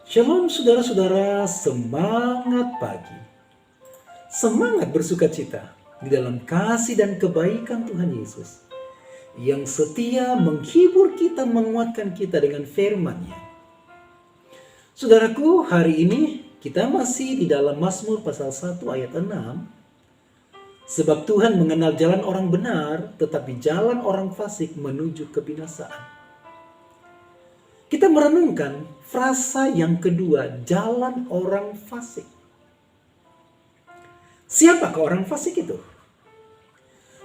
Shalom saudara-saudara, semangat pagi. Semangat bersukacita di dalam kasih dan kebaikan Tuhan Yesus yang setia menghibur kita, menguatkan kita dengan firman-Nya. Saudaraku, hari ini kita masih di dalam Mazmur pasal 1 ayat 6. Sebab Tuhan mengenal jalan orang benar, tetapi jalan orang fasik menuju kebinasaan. Kita merenungkan frasa yang kedua, jalan orang fasik. Siapakah orang fasik itu?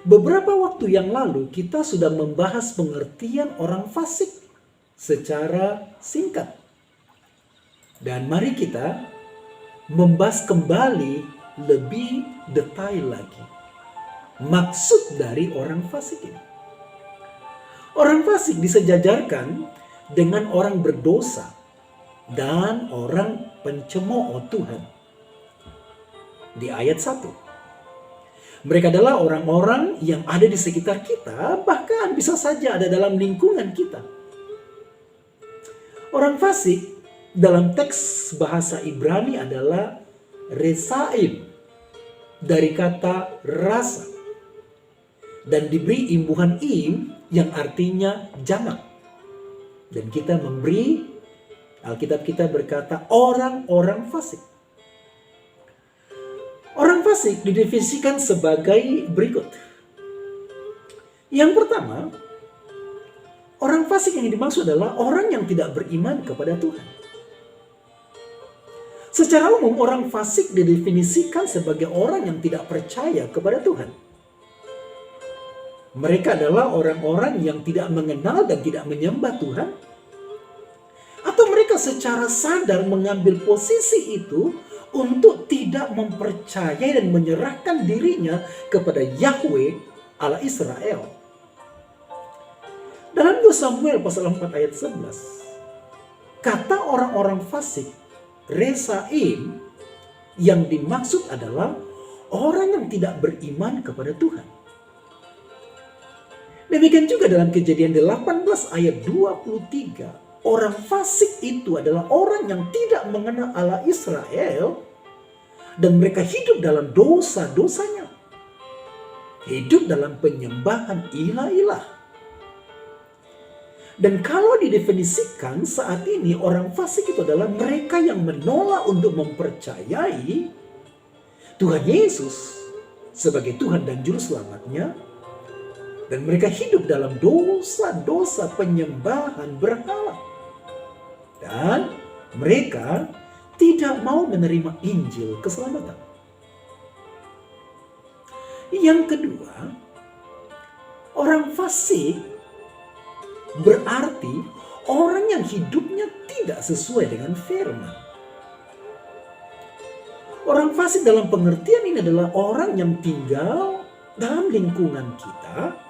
Beberapa waktu yang lalu kita sudah membahas pengertian orang fasik secara singkat. Dan mari kita membahas kembali lebih detail lagi maksud dari orang fasik ini. Orang fasik disejajarkan dengan orang berdosa dan orang pencemooh Tuhan. Di ayat 1. Mereka adalah orang-orang yang ada di sekitar kita, bahkan bisa saja ada dalam lingkungan kita. Orang fasik dalam teks bahasa Ibrani adalah resaim, dari kata rasa, dan diberi imbuhan im yang artinya jamak. Dan kita memberi, Alkitab kita berkata orang-orang fasik. Orang fasik didefinisikan sebagai berikut. Yang pertama, orang fasik yang dimaksud adalah orang yang tidak beriman kepada Tuhan. Secara umum orang fasik didefinisikan sebagai orang yang tidak percaya kepada Tuhan. Mereka adalah orang-orang yang tidak mengenal dan tidak menyembah Tuhan. Atau mereka secara sadar mengambil posisi itu untuk tidak mempercayai dan menyerahkan dirinya kepada Yahweh Allah Israel. Dalam 2 Samuel pasal 4 ayat 11, kata orang-orang fasik, resaim, yang dimaksud adalah orang yang tidak beriman kepada Tuhan. Demikian juga dalam Kejadian 18 ayat 23, orang fasik itu adalah orang yang tidak mengenal Allah Israel dan mereka hidup dalam dosa-dosanya. Hidup dalam penyembahan ilah-ilah. Dan kalau didefinisikan saat ini orang fasik itu adalah mereka yang menolak untuk mempercayai Tuhan Yesus sebagai Tuhan dan Juru Selamatnya. Dan mereka hidup dalam dosa-dosa penyembahan berhala. Dan mereka tidak mau menerima Injil keselamatan. Yang kedua, orang fasik berarti orang yang hidupnya tidak sesuai dengan firman. Orang fasik dalam pengertian ini adalah orang yang tinggal dalam lingkungan kita,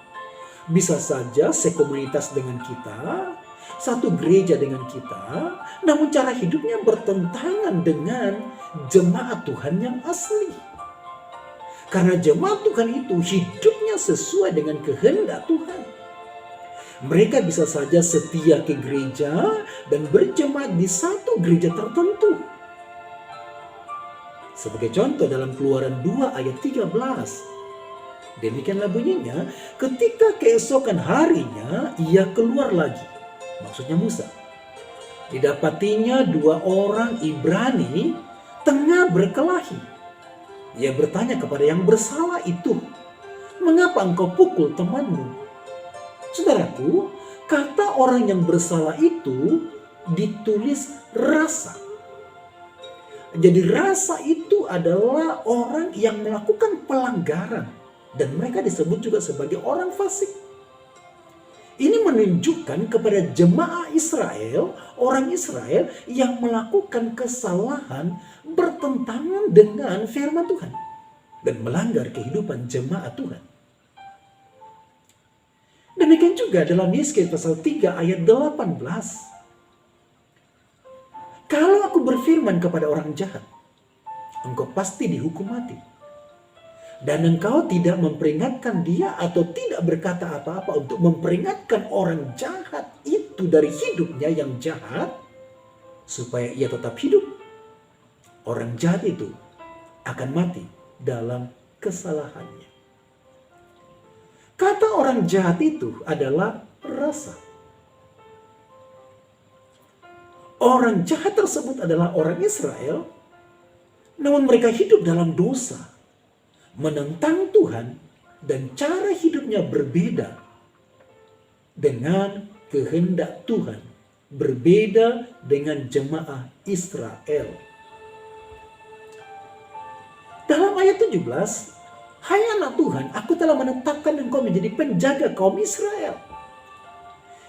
bisa saja sekomunitas dengan kita, satu gereja dengan kita, namun cara hidupnya bertentangan dengan jemaat Tuhan yang asli. Karena jemaat Tuhan itu hidupnya sesuai dengan kehendak Tuhan. Mereka bisa saja setia ke gereja dan berjemaat di satu gereja tertentu. Sebagai contoh dalam Keluaran 2 ayat 13. Demikianlah bunyinya, ketika keesokan harinya ia keluar lagi. Maksudnya Musa. Didapatinya 2 orang Ibrani tengah berkelahi. Ia bertanya kepada yang bersalah itu, "Mengapa engkau pukul temanmu?" Saudaraku, kata orang yang bersalah itu ditulis rasa. Jadi rasa itu adalah orang yang melakukan pelanggaran. Dan mereka disebut juga sebagai orang fasik. Ini menunjukkan kepada jemaah Israel, orang Israel yang melakukan kesalahan bertentangan dengan firman Tuhan. Dan melanggar kehidupan jemaat Tuhan. Demikian juga dalam Yesaya pasal 3 ayat 18. Kalau aku berfirman kepada orang jahat, engkau pasti dihukum mati. Dan engkau tidak memperingatkan dia atau tidak berkata apa-apa untuk memperingatkan orang jahat itu dari hidupnya yang jahat, supaya ia tetap hidup, orang jahat itu akan mati dalam kesalahannya. Kata orang jahat itu adalah rasa. Orang jahat tersebut adalah orang Israel, namun mereka hidup dalam dosa, menentang Tuhan, dan cara hidupnya berbeda dengan kehendak Tuhan, berbeda dengan jemaah Israel. Dalam ayat 17, "Hai anak Tuhan, aku telah menetapkan engkau menjadi penjaga kaum Israel."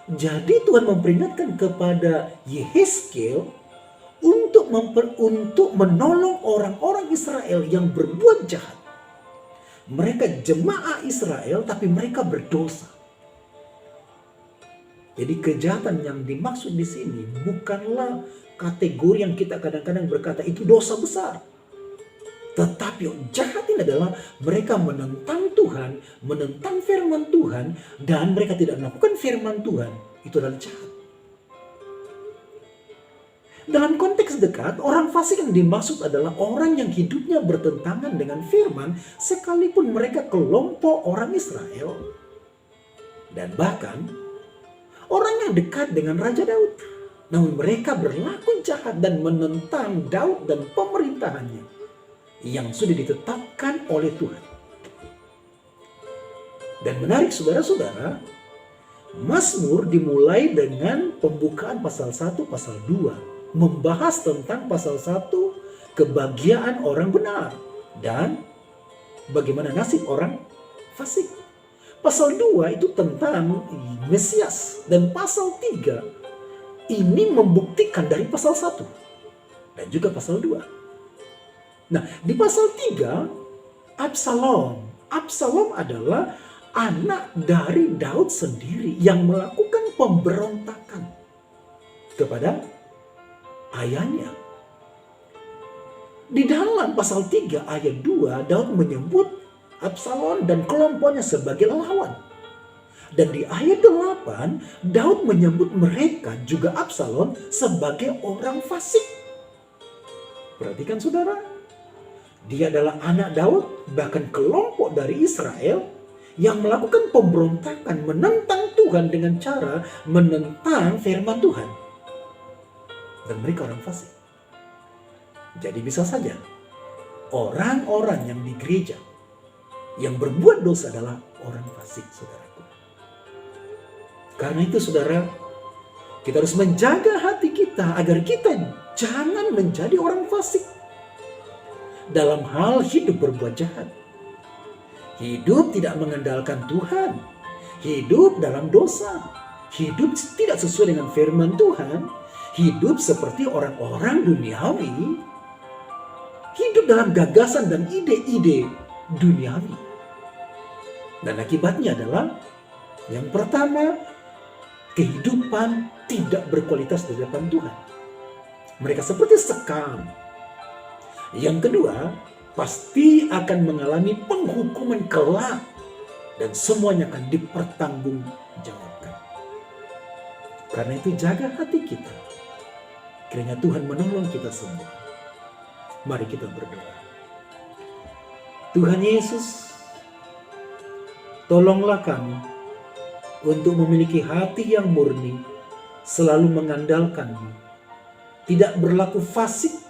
Jadi Tuhan memperingatkan kepada Yehezkiel untuk menolong orang-orang Israel yang berbuat jahat. Mereka jemaah Israel tapi mereka berdosa. Jadi kejahatan yang dimaksud di sini bukanlah kategori yang kita kadang-kadang berkata itu dosa besar. Tetapi jahat ini adalah mereka menentang Tuhan, menentang firman Tuhan, dan mereka tidak melakukan firman Tuhan. Itu adalah jahat. Dalam konteks dekat, orang fasik yang dimaksud adalah orang yang hidupnya bertentangan dengan firman, sekalipun mereka kelompok orang Israel. Dan bahkan, orang yang dekat dengan Raja Daud. Namun mereka berlaku jahat dan menentang Daud dan pemerintahannya yang sudah ditetapkan oleh Tuhan. Dan menarik saudara-saudara, Mazmur dimulai dengan pembukaan pasal 1, pasal 2. Membahas tentang pasal 1, kebahagiaan orang benar. Dan bagaimana nasib orang fasik. Pasal 2 itu tentang Mesias. Dan pasal 3 ini membuktikan dari pasal 1. Dan juga pasal 2. Nah, di pasal 3, Absalom adalah anak dari Daud sendiri yang melakukan pemberontakan kepada ayahnya. Di dalam pasal 3 ayat 2, Daud menyebut Absalom dan kelompoknya sebagai lawan. Dan di ayat 8, Daud menyebut mereka juga Absalom sebagai orang fasik. Perhatikan saudara. Dia adalah anak Daud, bahkan kelompok dari Israel yang melakukan pemberontakan, menentang Tuhan dengan cara menentang firman Tuhan. Dan mereka orang fasik. Jadi bisa saja orang-orang yang di gereja yang berbuat dosa adalah orang fasik, saudaraku. Karena itu saudara, kita harus menjaga hati kita agar kita jangan menjadi orang fasik. Dalam hal hidup berbuat jahat. Hidup tidak mengandalkan Tuhan. Hidup dalam dosa. Hidup tidak sesuai dengan firman Tuhan. Hidup seperti orang-orang duniawi. Hidup dalam gagasan dan ide-ide duniawi. Dan akibatnya adalah yang pertama, kehidupan tidak berkualitas di hadapan Tuhan. Mereka seperti sekam. Yang kedua, pasti akan mengalami penghukuman kelak dan semuanya akan dipertanggungjawabkan. Karena itu jaga hati kita. Kiranya Tuhan menolong kita semua. Mari kita berdoa. Tuhan Yesus, tolonglah kami untuk memiliki hati yang murni, selalu mengandalkan-Mu, tidak berlaku fasik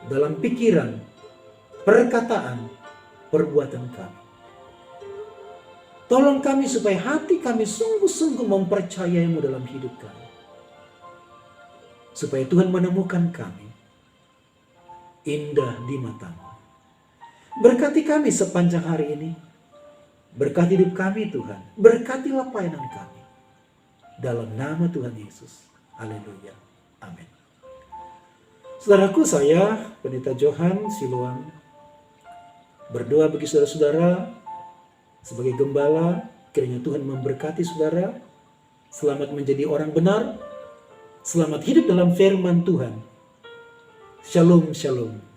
dalam pikiran, perkataan, perbuatan kami. Tolong kami supaya hati kami sungguh-sungguh mempercayai-Mu dalam hidup kami. Supaya Tuhan menemukan kami indah di mata-Mu. Berkati kami sepanjang hari ini. Berkati hidup kami Tuhan. Berkatilah pelayanan kami. Dalam nama Tuhan Yesus. Haleluya. Amin. Saudaraku, saya Pendeta Johan Siluan berdoa bagi saudara-saudara sebagai gembala. Kiranya Tuhan memberkati saudara. Selamat menjadi orang benar. Selamat hidup dalam firman Tuhan. Shalom, shalom.